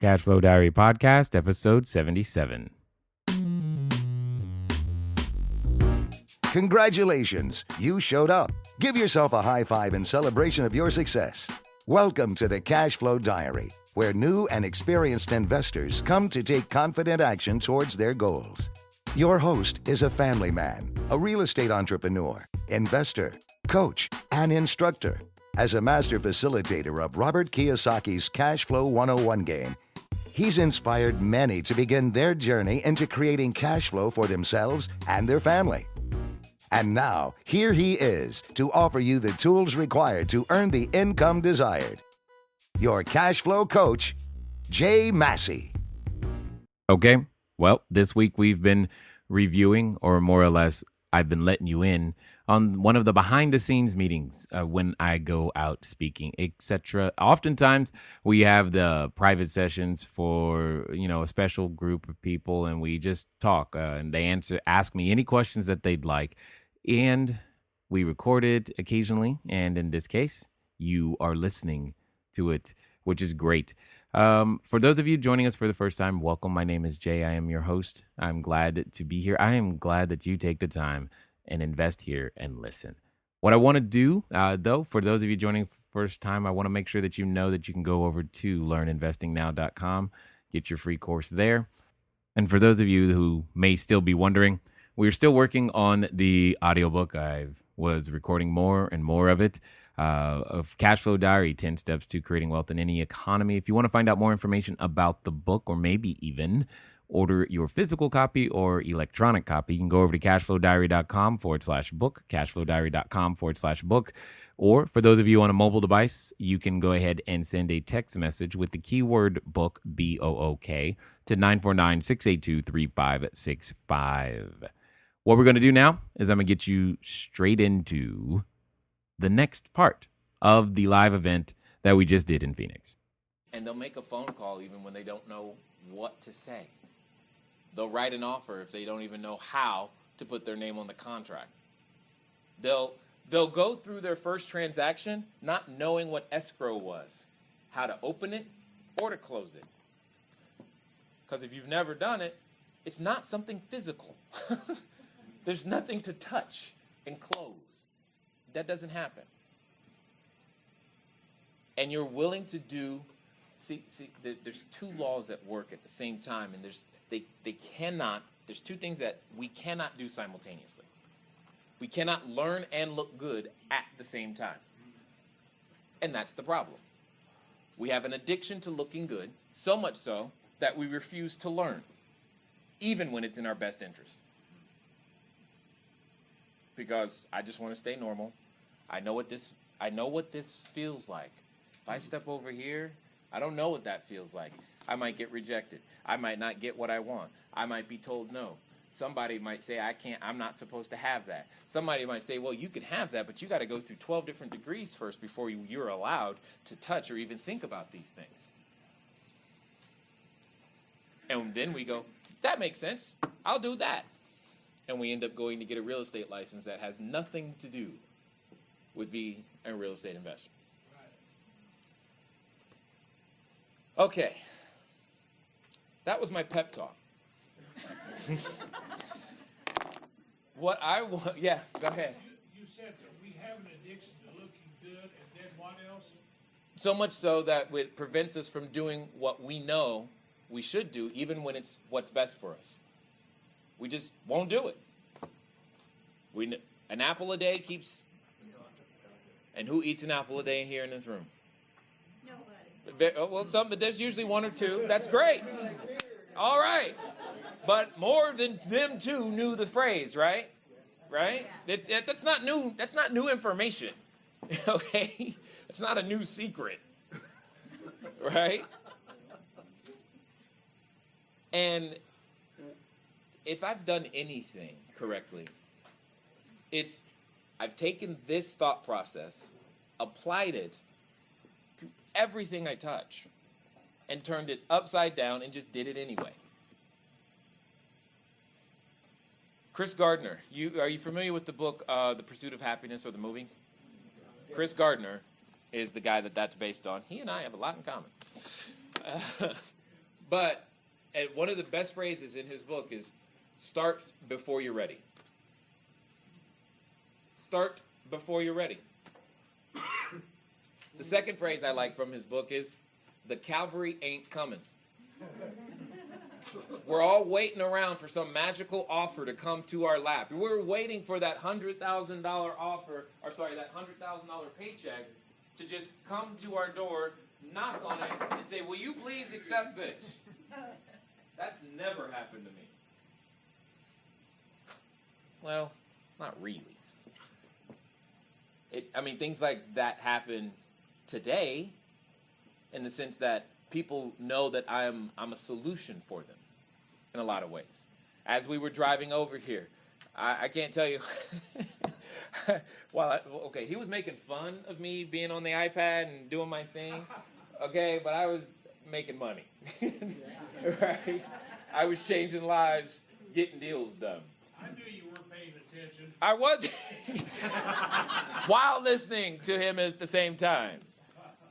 Cashflow Diary Podcast, episode 77. Congratulations, you showed up. Give yourself a high five in celebration of your success. Welcome to the Cashflow Diary, where new and experienced investors come to take confident action towards their goals. Your host is a family man, a real estate entrepreneur, investor, coach, and instructor. As a master facilitator of Robert Kiyosaki's Cashflow 101 game, he's inspired many to begin their journey into creating cash flow for themselves and their family. And now, here he is to offer you the tools required to earn the income desired. Your cash flow coach, Jay Massey. Okay, well, this week we've been reviewing, or more or less, I've been letting you in on one of the behind-the-scenes meetings when I go out speaking, etc. Oftentimes, we have the private sessions for, a special group of people, and we just talk, and they ask me any questions that they'd like, and we record it occasionally, and in this case, you are listening to it, which is great. For those of you joining us for the first time, welcome. My name is Jay. I am your host. I'm glad to be here. I am glad that you take the time and invest here and listen. What I want to do, though, for those of you joining for the first time, I want to make sure that you know that you can go over to learninvestingnow.com, get your free course there. And for those of you who may still be wondering, we're still working on the audiobook. I was recording more and more of it, of Cashflow Diary, 10 Steps to Creating Wealth in Any Economy. If you want to find out more information about the book, or maybe even order your physical copy or electronic copy, you can go over to cashflowdiary.com/book, cashflowdiary.com/book. Or for those of you on a mobile device, you can go ahead and send a text message with the keyword book, BOOK, to 949-682-3565. What we're going to do now is I'm going to get you straight into the next part of the live event that we just did in Phoenix. And they'll make a phone call even when they don't know what to say. They'll write an offer if they don't even know how to put their name on the contract. They'll go through their first transaction not knowing what escrow was, how to open it or to close it. Because if you've never done it, it's not something physical. There's nothing to touch and close. That doesn't happen. And you're willing to do. See, there's two laws that work at the same time, and there's two things that we cannot do simultaneously. We cannot learn and look good at the same time. And that's the problem. We have an addiction to looking good, so much so that we refuse to learn, even when it's in our best interest. Because I just want to stay normal. I know what this feels like. If I step over here, I don't know what that feels like. I might get rejected. I might not get what I want. I might be told no. Somebody might say, I'm not supposed to have that. Somebody might say, well, you can have that, but you got to go through 12 different degrees first before you're allowed to touch or even think about these things. And then we go, that makes sense. I'll do that. And we end up going to get a real estate license that has nothing to do with being a real estate investor. Okay, that was my pep talk. What I want, yeah, go ahead. You said that we have an addiction to looking good, and then what else? So much so that it prevents us from doing what we know we should do, even when it's what's best for us. We just won't do it. An apple a day keeps. And who eats an apple a day here in this room? Well, but there's usually one or two. That's great. All right. But more than them two knew the phrase, right? Right? That's not new. That's not new information. Okay? It's not a new secret. Right? And if I've done anything correctly, I've taken this thought process, applied it to everything I touch, and turned it upside down and just did it anyway. Chris Gardner, are you familiar with the book, The Pursuit of Happiness, or the movie? Chris Gardner is the guy that's based on. He and I have a lot in common. But one of the best phrases in his book is, start before you're ready. Start before you're ready. The second phrase I like from his book is, the cavalry ain't coming. We're all waiting around for some magical offer to come to our lap. We're waiting for that $100,000 offer, that $100,000 paycheck to just come to our door, knock on it, and say, will you please accept this? That's never happened to me. Well, not really. Things like that happen today in the sense that people know that I'm a solution for them in a lot of ways. As we were driving over here, I can't tell you. He was making fun of me being on the iPad and doing my thing. Okay, but I was making money. Right? I was changing lives, getting deals done. I knew you were paying attention. I was while listening to him at the same time.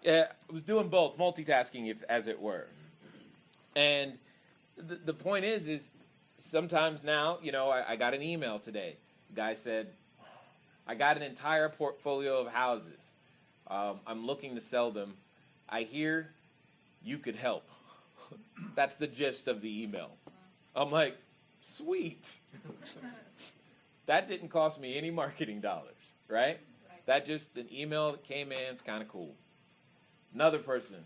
I was doing both, multitasking, as it were. And the point is sometimes now, I got an email today. The guy said, I got an entire portfolio of houses. I'm looking to sell them. I hear you could help. That's the gist of the email. I'm like, sweet. That didn't cost me any marketing dollars, right? That just an email that came in. It's kind of cool. Another person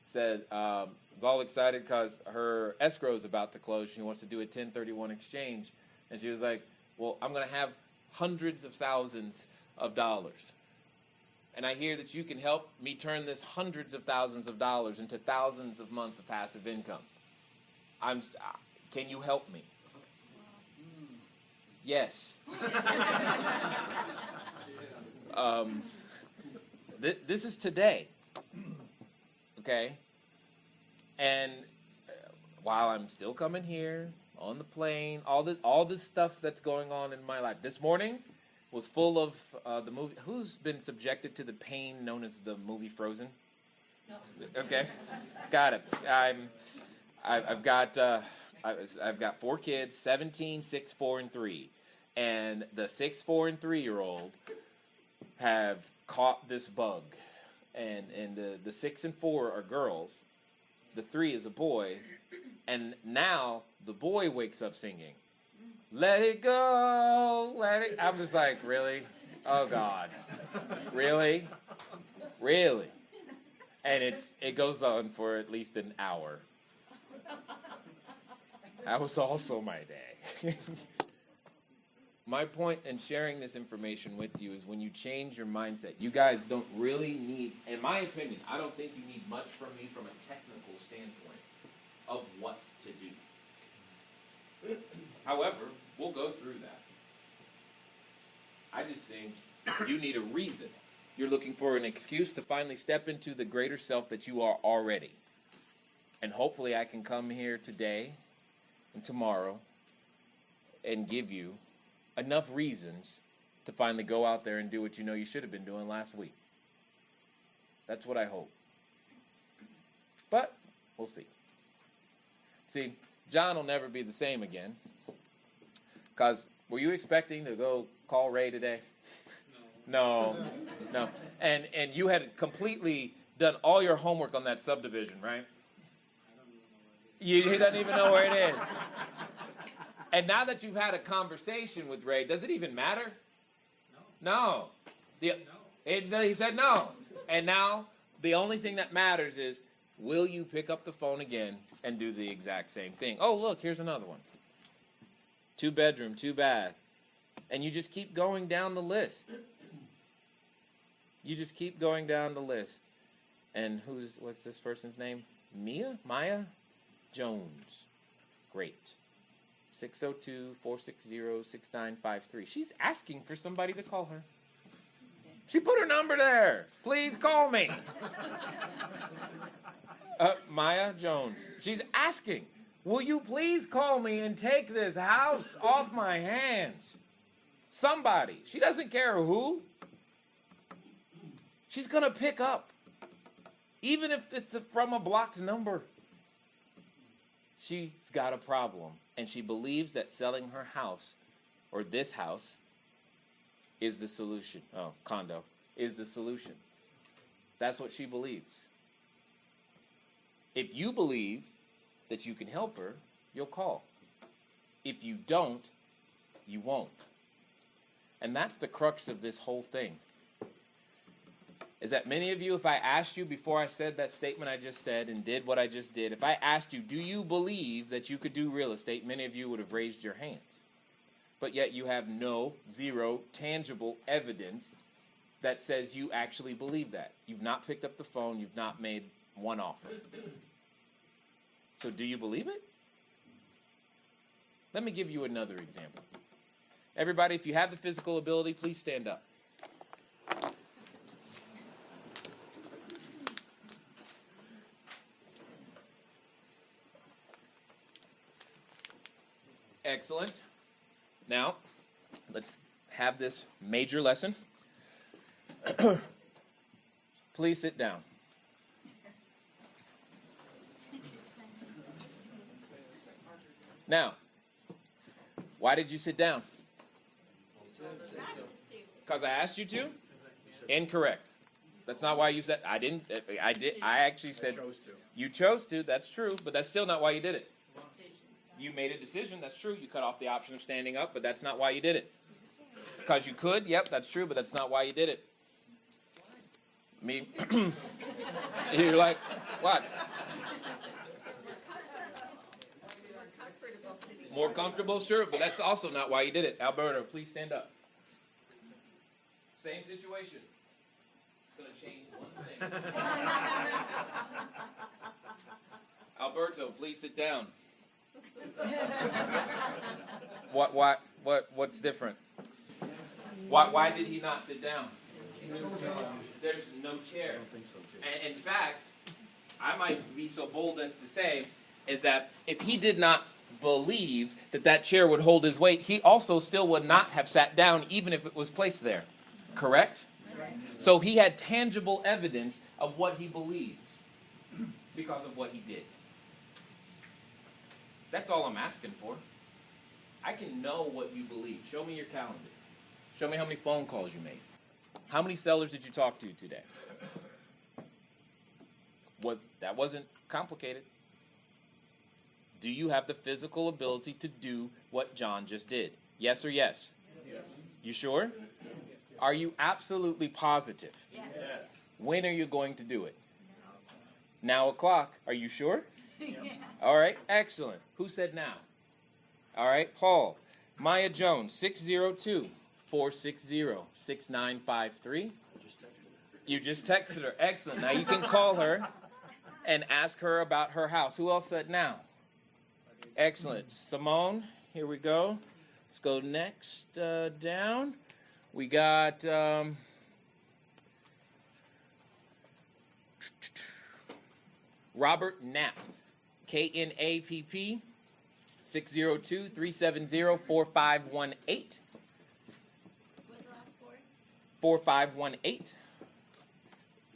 said, was all excited because her escrow is about to close. She wants to do a 1031 exchange. And she was like, well, I'm going to have hundreds of thousands of dollars. And I hear that you can help me turn this hundreds of thousands of dollars into thousands of months of passive income. Can you help me? Yes. This is today. Okay? And while I'm still coming here, on the plane, all this stuff that's going on in my life. This morning was full of the movie. Who's been subjected to the pain known as the movie Frozen? No. Okay, got it. I've got 4 kids, 17, 6, 4, and 3, and the 6, 4, and 3-year-old have caught this bug, and the 6 and 4 are girls, the 3 is a boy, and now the boy wakes up singing, "Let it go, let it." I'm just like, really? Oh God, really? And it goes on for at least an hour. That was also my day. My point in sharing this information with you is when you change your mindset, you guys don't really need, in my opinion, I don't think you need much from me from a technical standpoint of what to do. However, we'll go through that. I just think you need a reason. You're looking for an excuse to finally step into the greater self that you are already. And hopefully I can come here today and tomorrow and give you enough reasons to finally go out there and do what you know you should have been doing last week. That's what I hope. But we'll see. See, John will never be the same again. Because were you expecting to go call Ray today? No. And you had completely done all your homework on that subdivision, right? He doesn't even know where it is. And now that you've had a conversation with Ray, does it even matter? No. He said no. And now the only thing that matters is, will you pick up the phone again and do the exact same thing? Oh, look, here's another one. 2-bedroom, 2-bath. And you just keep going down the list. You just keep going down the list. And what's this person's name? Maya Jones. Great. 602-460-6953. She's asking for somebody to call her. She put her number there. Please call me. Maya Jones. She's asking, will you please call me and take this house off my hands? Somebody. She doesn't care who. She's going to pick up. Even if it's from a blocked number. She's got a problem, and she believes that selling her house, or this house, is the solution. Oh, condo, is the solution. That's what she believes. If you believe that you can help her, you'll call. If you don't, you won't. And that's the crux of this whole thing. Is that many of you, if I asked you before I said that statement I just said and did what I just did, if I asked you, do you believe that you could do real estate, many of you would have raised your hands. But yet you have zero tangible evidence that says you actually believe that. You've not picked up the phone, you've not made one offer. So do you believe it? Let me give you another example. Everybody, if you have the physical ability, please stand up. Excellent. Now, let's have this major lesson. Please sit down. Now, why did you sit down? Because I asked you to? Incorrect. That's not why you said. I did. I actually said you chose to. That's true, but that's still not why you did it. You made a decision. That's true. You cut off the option of standing up, but that's not why you did it. Because you could. Yep, that's true, but that's not why you did it. Me. You're like, what? More comfortable, sure, but that's also not why you did it. Alberto, please stand up. Same situation. It's going to change one thing. Alberto, please sit down. What's different? Why did he not sit down? There's no chair. And in fact, I might be so bold as to say is that if he did not believe that that chair would hold his weight, he also still would not have sat down even if it was placed there. Correct? So he had tangible evidence of what he believes because of what he did. That's all I'm asking for. I can know what you believe. Show me your calendar. Show me how many phone calls you made. How many sellers did you talk to today? That wasn't complicated. Do you have the physical ability to do what John just did? Yes or yes? Yes. You sure? Yes. Are you absolutely positive? Yes. When are you going to do it? Now o'clock. Are you sure? Yes. All right, excellent. Who said now? All right, Paul. Maya Jones, 602-460-6953. You just texted her. Excellent. Now you can call her and ask her about her house. Who else said now? Excellent. Simone, here we go. Let's go next down. We got Robert Knapp, KNAPP, 602-370-4518. What's the last four? 4518.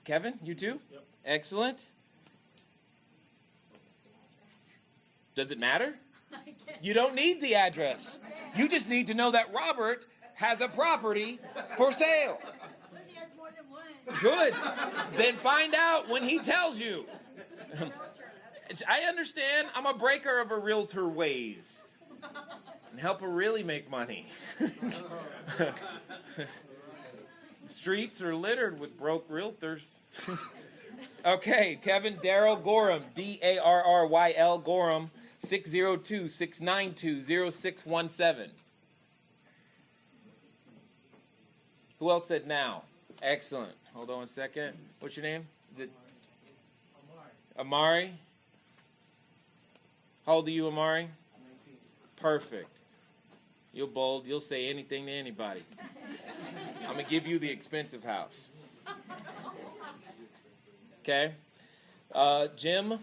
Kevin, you too? Yep. Excellent. Does it matter? You don't need the address. You just need to know that Robert has a property for sale. What if he has more than one? Good. Then find out when he tells you. I understand. I'm a breaker of a realtor ways. And help her really make money. Streets are littered with broke realtors. Okay, Kevin Darryl Gorham, Darryl Gorham, 602-692-0617. Who else said now? Excellent. Hold on a second. What's your name? Amari. How old are you, Amari? 19. Perfect. You're bold. You'll say anything to anybody. I'm going to give you the expensive house. Okay? Jim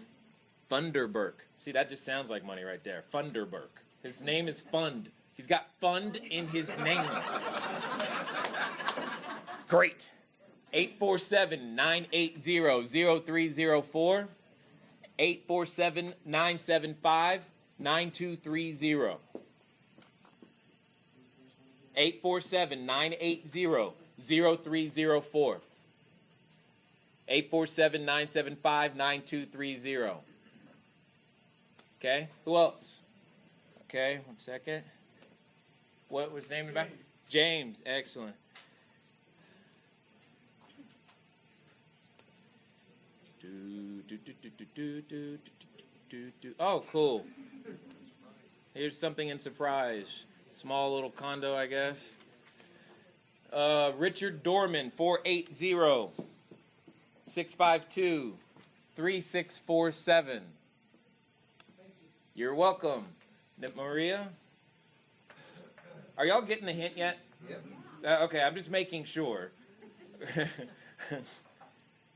Funderburk. See, that just sounds like money right there. Funderburk. His name is Fund. He's got fund in his name. It's great. 847-980-0304. 847-975-9230. 847-980-0304. 847-975-9230. Okay, who else? Okay, 1 second. What was his name back? James, excellent. Oh, cool. Here's something in surprise. Small little condo, I guess. Richard Dorman, 480-652-3647. You're welcome. Maria? Are y'all getting the hint yet? Yep. Okay, I'm just making sure.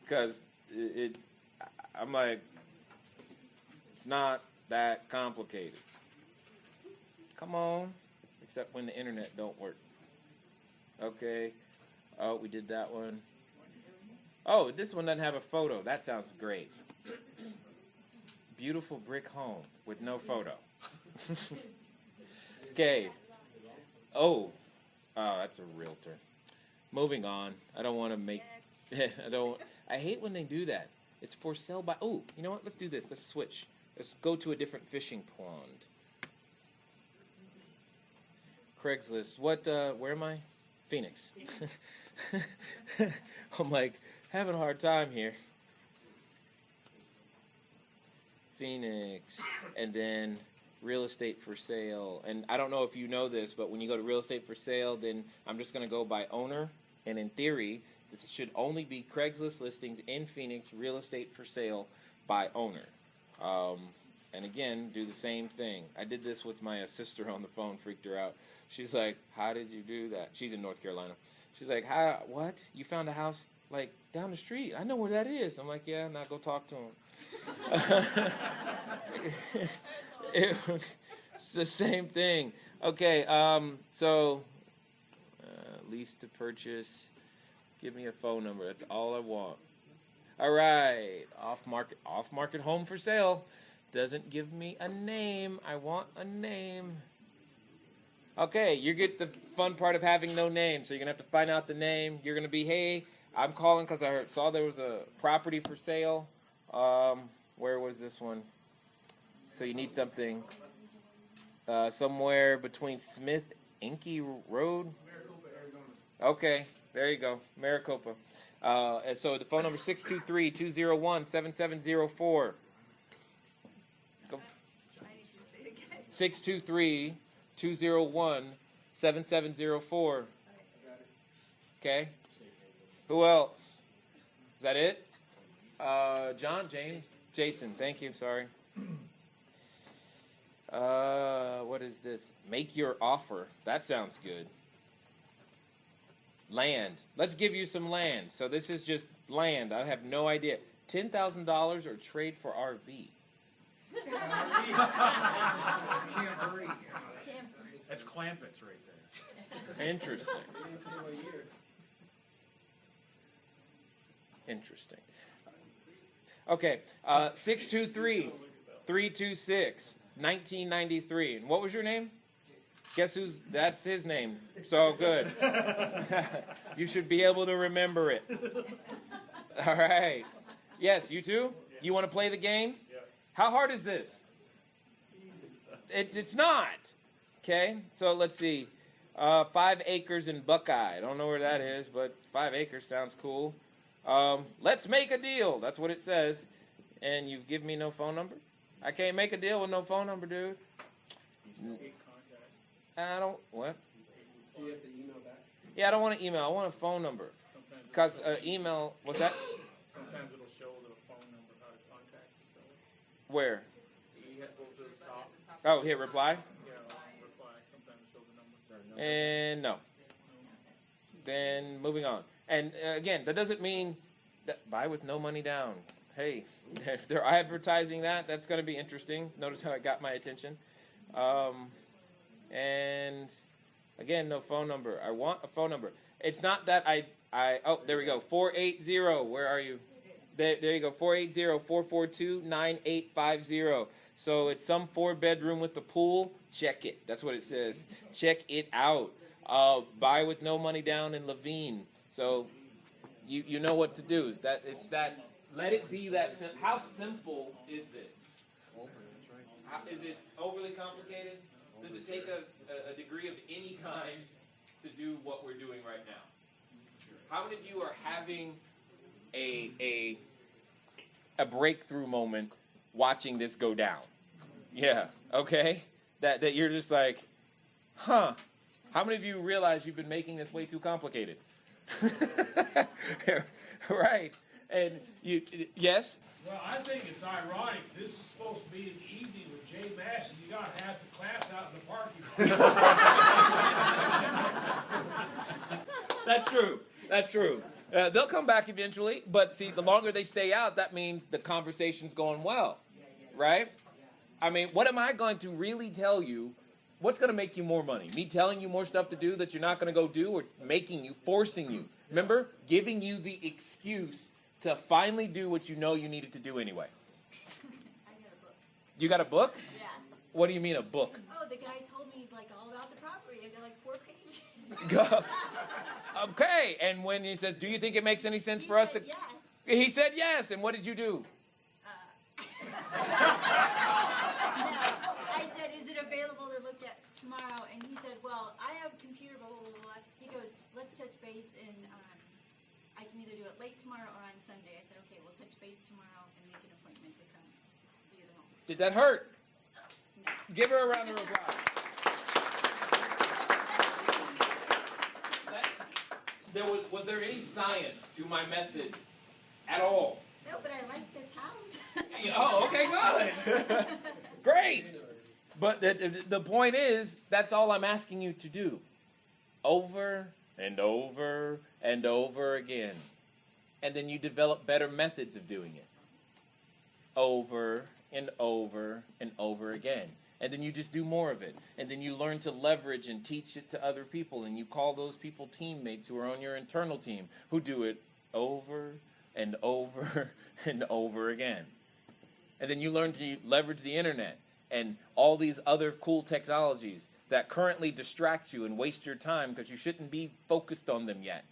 Because I'm like, it's not that complicated. Come on. Except when the internet don't work. Okay. Oh, we did that one. Oh, this one doesn't have a photo. That sounds great. Beautiful brick home with no photo. Okay. Oh, that's a realtor. Moving on. I don't want to make... I hate when they do that. It's for sale by... Oh, you know what? Let's do this. Let's switch. Let's go to a different fishing pond. Craigslist. What, where am I? Phoenix. I'm like, having a hard time here. Phoenix. And then real estate for sale. And I don't know if you know this, but when you go to real estate for sale, then I'm just going to go by owner. And in theory, this should only be Craigslist listings in Phoenix, real estate for sale by owner. And again, do the same thing. I did this with my sister on the phone, freaked her out. She's like, how did you do that? She's in North Carolina. She's like, what? You found a house, like, down the street? I know where that is. I'm like, yeah, now go talk to him. It's the same thing. Okay, so lease to purchase. Give me a phone number. That's all I want. All right, off-market home for sale. Doesn't give me a name. I want a name. Okay, you get the fun part of having no name. So you're going to have to find out the name. You're going to be, hey, I'm calling because I saw there was a property for sale. Where was this one? So you need something somewhere between Smith Inky Road. Okay, there you go, Maricopa. And so the phone number is 623-201-7704. 623-201-7704. Okay. Who else? Is that it? John, James, Jason. Thank you. Sorry. What is this? Make your offer. That sounds good. Land. Let's give you some land. So this is just land. I have no idea. $10,000 or trade for RV. That's Clampets right there. Interesting. Interesting. Okay, 623-326-1993. And what was your name? Guess that's his name. So good. You should be able to remember it. All right. Yes, you too? You want to play the game? Yeah. How hard is this? It's not. Okay, so let's see. 5 acres in Buckeye. I don't know where that is, but 5 acres sounds cool. Let's make a deal. That's what it says. And you give me no phone number? I can't make a deal with no phone number, dude. I don't, what? Do you have to email back? Yeah, I don't want to email. I want a phone number. Because email, what's that? Sometimes it'll show the phone number, how to contact you. So Where? you have to go to the top. Oh, hit reply? Yeah, reply. Sometimes it shows the number. And no. Then moving on. And again, that doesn't mean that buy with no money down. Hey, if they're advertising that, that's going to be interesting. Notice how it got my attention. And again, no phone number. I want a phone number. It's not that oh, there we go. 480. Where are you? There you go, 480-442-9850. So it's some 4-bedroom with a pool. Check it. That's what it says. Check it out. Buy with no money down in Levine. So you know what to do. Let it be that simple. How simple is this? Is it overly complicated? Does it take a degree of any kind to do what we're doing right now? How many of you are having a breakthrough moment watching this go down? Yeah, okay? That you're just like, huh. How many of you realize you've been making this way too complicated? Right. And yes? Well, I think it's ironic. This is supposed to be an evening with Jay Massey. You got half the class out in the parking lot. That's true. That's true. They'll come back eventually, but see, the longer they stay out, that means the conversation's going well, right? I mean, what am I going to really tell you? What's going to make you more money? Me telling you more stuff to do that you're not going to go do, or making you, forcing you? Remember, giving you the excuse to finally do what you know you needed to do anyway. I got a book. You got a book? Yeah. What do you mean a book? Oh, the guy told me like all about the property. I got like 4 pages. Okay, and when he says, do you think it makes any sense for us to... Yes. He said yes, and what did you do? I said, is it available to look at tomorrow? And he said, well, I have a computer, blah, blah, blah, blah. He goes, let's touch base, and I can either do it late tomorrow or on Sunday. I said, okay, we'll touch base tomorrow and make an appointment to come view the home. Did that hurt? No. Give her a round of applause. Was there any science to my method at all? No, but I like this house. Oh, okay, good. Great. But the point is, that's all I'm asking you to do. Over and over and over again. And then you develop better methods of doing it. Over and over and over again. And then you just do more of it. And then you learn to leverage and teach it to other people. And you call those people teammates who are on your internal team who do it over and over and over again. And then you learn to leverage the internet and all these other cool technologies that currently distract you and waste your time because you shouldn't be focused on them yet.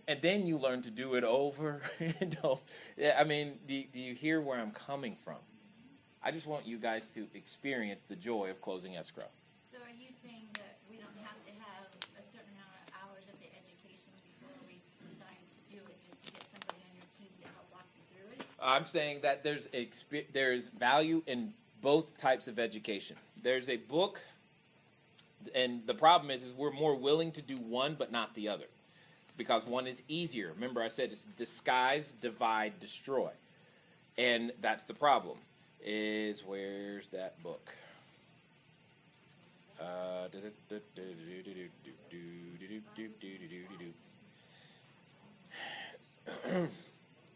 And then you learn to do it over and over. I mean, do you hear where I'm coming from? I just want you guys to experience the joy of closing escrow. So are you saying that we don't have to have a certain amount of hours of the education before we decide to do it, just to get somebody on your team to help walk you through it? I'm saying that there's value in both types of education. There's a book, and the problem is we're more willing to do one but not the other, because one is easier. Remember I said it's disguise, divide, destroy. And that's the problem. Where's that book?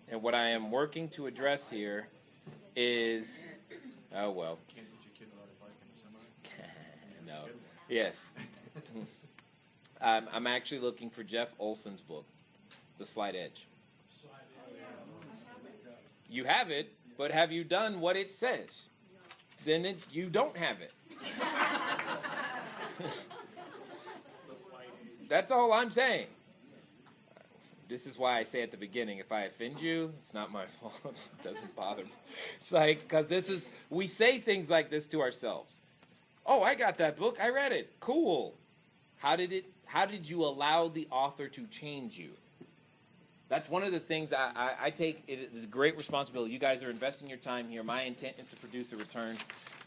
And what I am working to address here is, oh well. No. Yes. I'm actually looking for Jeff Olson's book, The Slight Edge. You have it, but have you done what it says? Then you don't have it. That's all I'm saying. This is why I say at the beginning, if I offend you, it's not my fault. It doesn't bother me. It's like, because we say things like this to ourselves. Oh, I got that book. I read it. Cool. How did you allow the author to change you? That's one of the things I take. It is a great responsibility. You guys are investing your time here. My intent is to produce a return.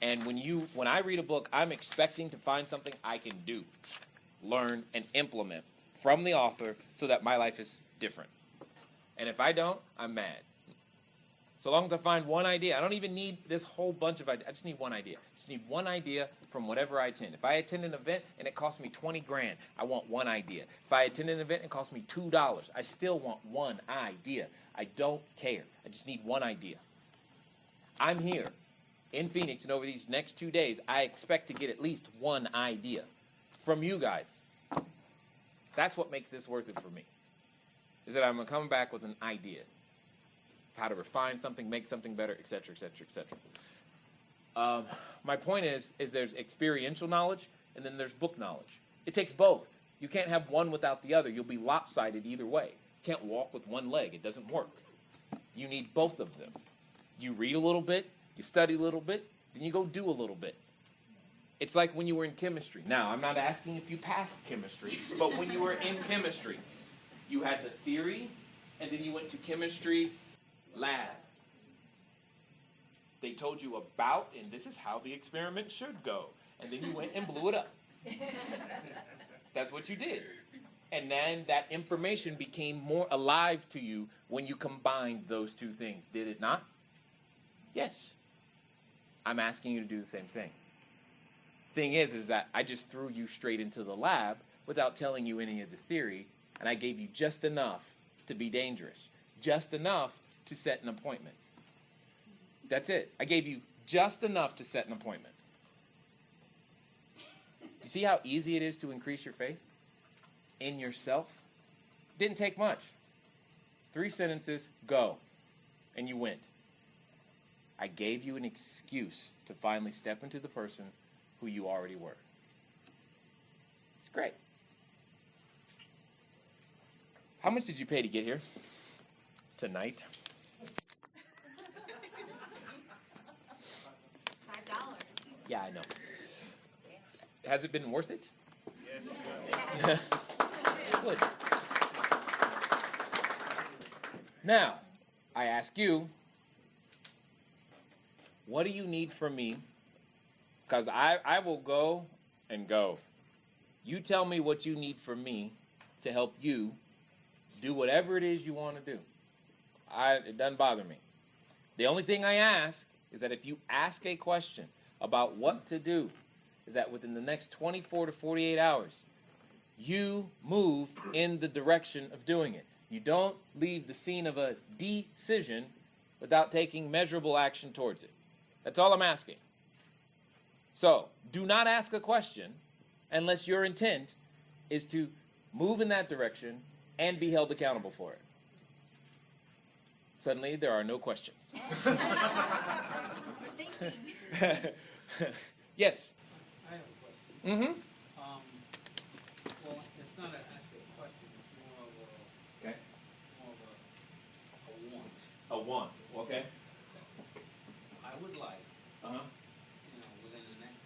And when I read a book, I'm expecting to find something I can do, learn, and implement from the author so that my life is different. And if I don't, I'm mad. So long as I find one idea, I don't even need this whole bunch of ideas. I just need one idea. I just need one idea from whatever I attend. If I attend an event and it costs me 20 grand, I want one idea. If I attend an event and it costs me $2, I still want one idea. I don't care. I just need one idea. I'm here in Phoenix, and over these next 2 days, I expect to get at least one idea from you guys. That's what makes this worth it for me, is that I'm going to come back with an idea. how to refine something, make something better, etc., etc., etc. My point is there's experiential knowledge and then there's book knowledge. It takes both. You can't have one without the other. You'll be lopsided either way. You can't walk with one leg. It doesn't work. You need both of them. You read a little bit, you study a little bit, then you go do a little bit. It's like when you were in chemistry. Now, I'm not asking if you passed chemistry, but when you were in chemistry, you had the theory, and then you went to chemistry lab. They told you about, and this is how the experiment should go. And then you went and blew it up. That's what you did. And then that information became more alive to you when you combined those two things. Did it not? Yes. I'm asking you to do the same thing. Thing is that I just threw you straight into the lab without telling you any of the theory, and I gave you just enough to be dangerous, just enough to set an appointment. That's it. I gave you just enough to set an appointment. Do you see how easy it is to increase your faith in yourself? Didn't take much. 3 sentences, go. And you went. I gave you an excuse to finally step into the person who you already were. It's great. How much did you pay to get here tonight? $5. Yeah, I know. Has it been worth it? Yes. Good. Now, I ask you, what do you need from me? Because I will go and go. You tell me what you need from me to help you do whatever it is you want to do. It doesn't bother me. The only thing I ask is that if you ask a question about what to do, is that within the next 24 to 48 hours, you move in the direction of doing it. You don't leave the scene of a decision without taking measurable action towards it. That's all I'm asking. So, do not ask a question unless your intent is to move in that direction and be held accountable for it. Suddenly, there are no questions. Thinking. Yes. I have a question. Mm-hmm. Well, it's not actually a question. It's more of Okay. a want. A want. Okay. I would like, Uh-huh. within the next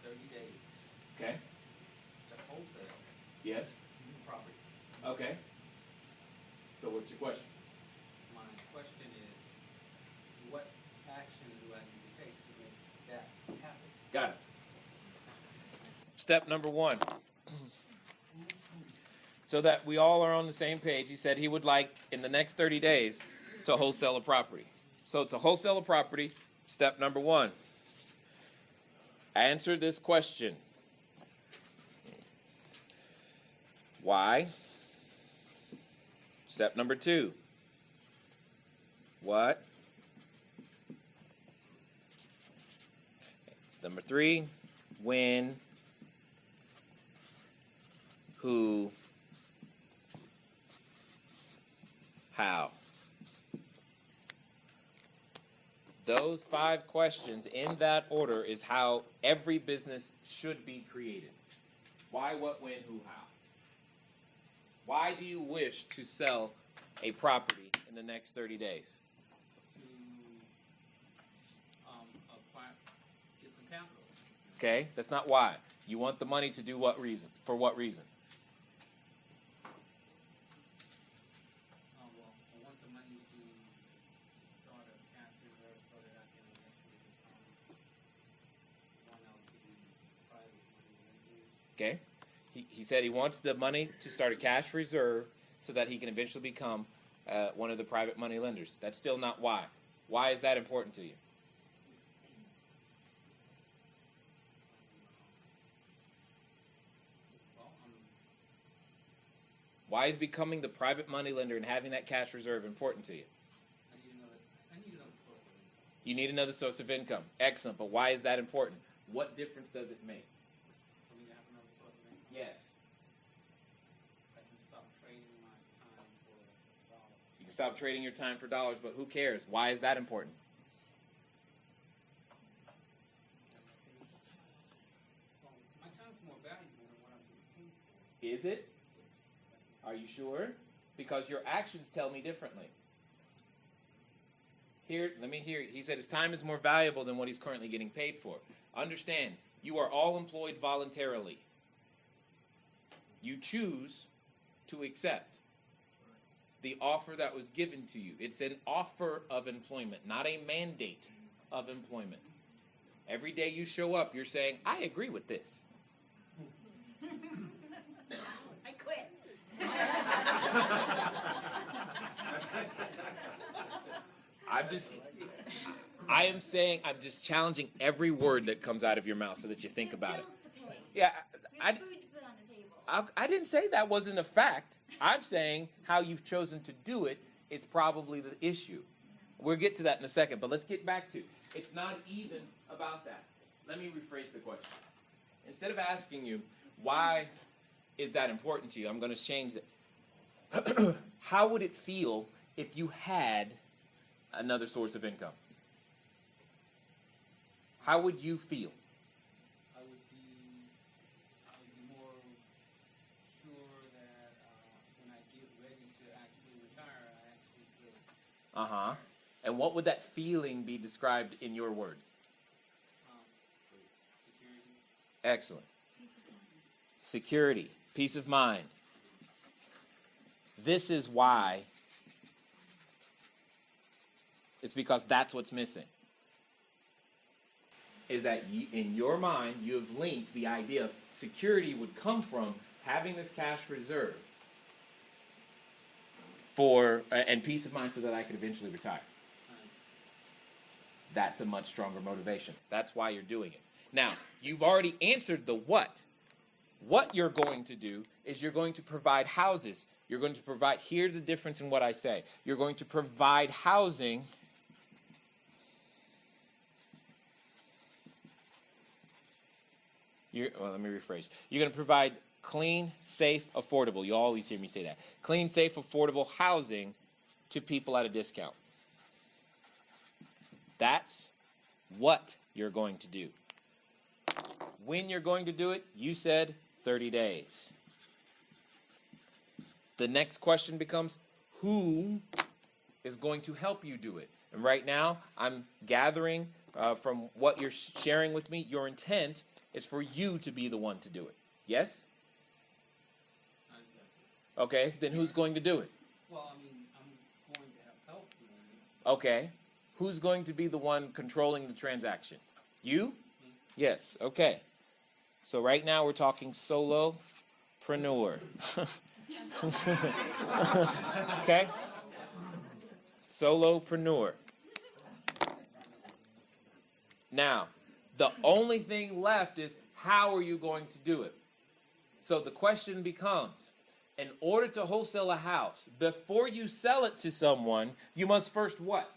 30 days, Okay. to wholesale Yes. property. Okay. So what's your question? My question is, what action do I need to take to make that happen? Got it. Step number 1. So that we all are on the same page, he said he would like, in the next 30 days, to wholesale a property. So to wholesale a property, step number 1. Answer this question. Why? Step number 2. What? Number 3. When? Who? How? Those 5 questions in that order is how every business should be created. Why, what, when, who, how? Why do you wish to sell a property in the next 30 days? To acquire, get some capital. Okay, that's not why. You want the money to do what reason? For what reason? Well, I want the money to start a cash reserve so that I can eventually become one of the private money lenders. Okay, he said he wants the money to start a cash reserve so that he can eventually become one of the private money lenders. That's still not why. Why is that important to you? Well, Why is becoming the private money lender and having that cash reserve important to you? I need another source of income. You need another source of income. Excellent, but why is that important? What difference does it make? For me to have another source of income. Yes. I can stop trading my time for dollars. You can stop trading your time for dollars, but who cares? Why is that important? Well, my time's more valuable than what I'm getting paid for. Is it? Are you sure? Because your actions tell me differently. Here, let me hear it. He said his time is more valuable than what he's currently getting paid for. Understand, you are all employed voluntarily. You choose to accept the offer that was given to you. It's an offer of employment, not a mandate of employment. Every day you show up, you're saying, I agree with this. I quit. I'm just challenging every word that comes out of your mouth so that you think about it. Bills to pay. Yeah, We have food to put on the table. I didn't say that wasn't a fact. I'm saying how you've chosen to do it is probably the issue. We'll get to that in a second, but let's get back to it's not even about that. Let me rephrase the question. Instead of asking you, why is that important to you? I'm going to change it. How would it feel if you had another source of income? How would you feel? I would be more sure that when I get ready to actually retire, I actually feel Uh-huh. And what would that feeling be described in your words? security. Excellent. Security, peace of mind. This is why. It's because that's what's missing. Is that in your mind, you have linked the idea of security would come from having this cash reserve and peace of mind so that I could eventually retire. That's a much stronger motivation. That's why you're doing it. Now, you've already answered the what. What you're going to do is you're going to provide houses. You're going to provide, here's the difference in what I say. You're going to provide housing let me rephrase. You're going to provide clean, safe, affordable. You always hear me say that. Clean, safe, affordable housing to people at a discount. That's what you're going to do. When you're going to do it, you said 30 days. The next question becomes, who is going to help you do it? And right now, I'm gathering from what you're sharing with me, your intent is for you to be the one to do it. Yes? Okay, then who's going to do it? Well, I mean, I'm going to have help doing it. Okay. Who's going to be the one controlling the transaction? You? Yes, okay. So right now we're talking solopreneur. Okay? Solopreneur. Now, the only thing left is how are you going to do it? So the question becomes, in order to wholesale a house, before you sell it to someone, you must first what?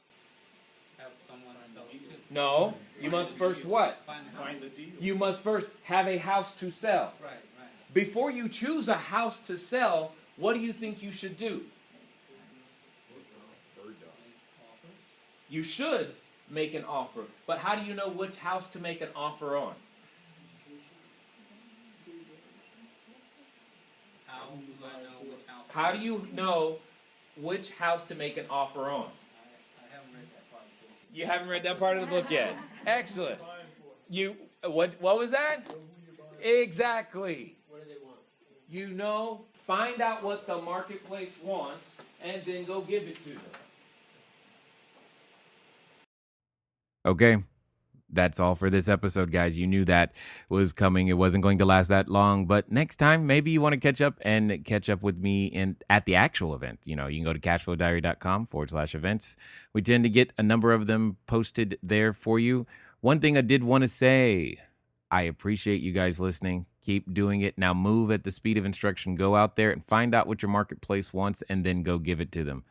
Have someone sell it to. No, you must first what? Find the deal. You must first have a house to sell. Right. Before you choose a house to sell, what do you think you should do? You should make an offer. But how do you know which house to make an offer on? How do I know which house? How do you know which house to make an offer on? I haven't read that part of the book. You haven't read that part of the book yet. Excellent. What was that? Exactly. What do they want? You know, find out what the marketplace wants and then go give it to them. Okay, that's all for this episode, guys. You knew that was coming. It wasn't going to last that long, but next time, maybe you want to catch up with me at the actual event. You can go to CashFlowDiary.com/events. We tend to get a number of them posted there for you. One thing I did want to say, I appreciate you guys listening. Keep doing it. Now move at the speed of instruction. Go out there and find out what your marketplace wants and then go give it to them.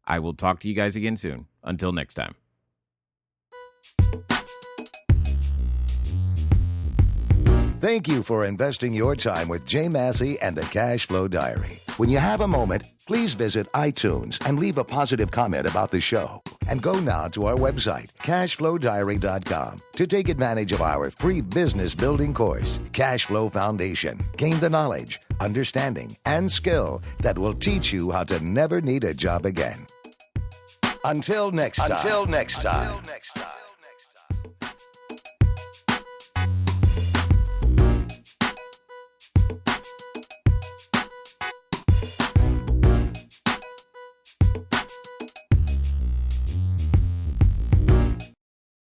I will talk to you guys again soon. Until next time. Thank you for investing your time with Jay Massey and the Cash Flow Diary. When you have a moment, please visit iTunes and leave a positive comment about the show. And go now to our website, CashFlowDiary.com, to take advantage of our free business building course, Cash Flow Foundation. Gain the knowledge, understanding, and skill that will teach you how to never need a job again. Until next time.